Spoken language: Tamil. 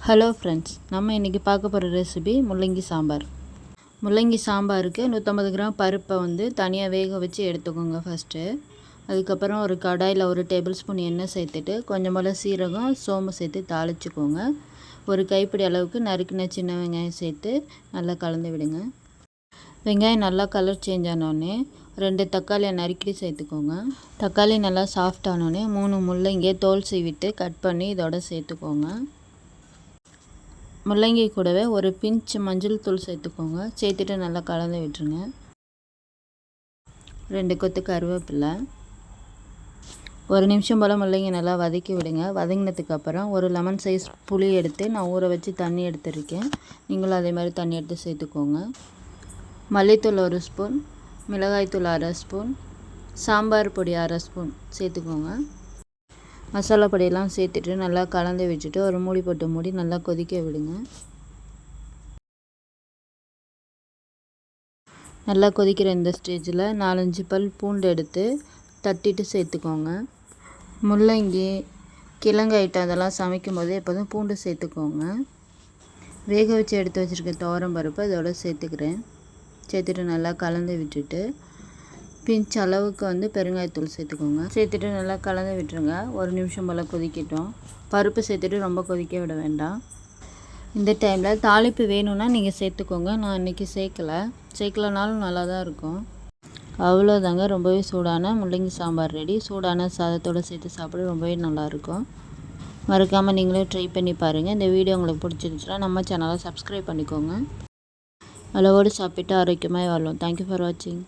ஹலோ ஃப்ரெண்ட்ஸ், நம்ம இன்றைக்கி பார்க்க போகிற ரெசிபி முள்ளங்கி சாம்பார். முள்ளங்கி சாம்பாருக்கு 150 கிராம் பருப்பை தனியாக வேக வச்சு எடுத்துக்கோங்க ஃபஸ்ட்டு. அதுக்கப்புறம் ஒரு கடாயில் 1 டேபிள் ஸ்பூன் எண்ணெய் சேர்த்துட்டு கொஞ்சம் போல் சீரகம், சோம்பு சேர்த்து தாளிச்சுக்கோங்க. ஒரு கைப்பிடி அளவுக்கு நறுக்கின சின்ன வெங்காயம் சேர்த்து நல்லா கலந்து விடுங்க. வெங்காயம் நல்லா கலர் சேஞ்ச் ஆனோடனே 2 தக்காளியை நறுக்கி சேர்த்துக்கோங்க. தக்காளி நல்லா சாஃப்ட் ஆனோடனே 3 முள்ளங்கியை தோல் சீவிட்டு கட் பண்ணி இதோட சேர்த்துக்கோங்க. முள்ளங்கி கூடவே ஒரு பிஞ்ச் மஞ்சள் தூள் சேர்த்துக்கோங்க. சேர்த்துட்டு நல்லா கலந்து விட்டுருங்க. 2 கொத்து கருவேப்பிலை. 1 நிமிஷம் போல் முள்ளங்கி நல்லா வதக்கி விடுங்க. வதங்கினதுக்கப்புறம் ஒரு லெமன் சைஸ் புளி எடுத்து நான் ஊற வச்சு தண்ணி எடுத்துருக்கேன். நீங்களும் அதே மாதிரி தண்ணி எடுத்து சேர்த்துக்கோங்க. மல்லித்தூள் 1 ஸ்பூன், மிளகாய்த்தூள் 1/2 ஸ்பூன், சாம்பார் பொடி 1/2 ஸ்பூன் சேர்த்துக்கோங்க. மசாலா பொடியெல்லாம் சேர்த்துட்டு நல்லா கலந்து வச்சுட்டு ஒரு மூடி போட்டு மூடி நல்லா கொதிக்க விடுங்க. நல்லா கொதிக்கிற இந்த ஸ்டேஜில் 4-5 பல் பூண்டு எடுத்து தட்டிட்டு சேர்த்துக்கோங்க. முள்ளங்கி, கிழங்கு ஐட்டம் அதெல்லாம் சமைக்கும் போது எப்போதும் பூண்டு சேர்த்துக்கோங்க. வேக வச்சு எடுத்து வச்சுருக்க துவரம் பருப்பு இதோட சேர்த்துக்கிறேன். சேர்த்துட்டு நல்லா கலந்து விட்டுட்டு பிஞ்ச் அளவுக்கு பெருங்காயத்தூள் சேர்த்துக்கோங்க. சேர்த்துட்டு நல்லா கலந்து விட்டுருங்க. 1 நிமிஷம் போல் கொதிக்கட்டும். பருப்பு சேர்த்துட்டு ரொம்ப கொதிக்க விட வேண்டாம். இந்த டைமில் தாளிப்பு வேணும்னா நீங்கள் சேர்த்துக்கோங்க. நான் இன்றைக்கி சேர்க்கலனாலும் நல்லா தான் இருக்கும். அவ்வளோதாங்க, ரொம்பவே சூடான முள்ளங்கி சாம்பார் ரெடி. சூடான சாதத்தோடு சேர்த்து சாப்பிட ரொம்பவே நல்லாயிருக்கும். மறக்காமல் நீங்களும் ட்ரை பண்ணி பாருங்கள். இந்த வீடியோ உங்களுக்கு பிடிச்சிருந்துச்சுன்னா நம்ம சேனலை சப்ஸ்கிரைப் பண்ணிக்கோங்க. அளவோடு சாப்பிட்டு ஆரோக்கியமாக வாழும். தேங்க்யூ ஃபார் வாட்சிங்.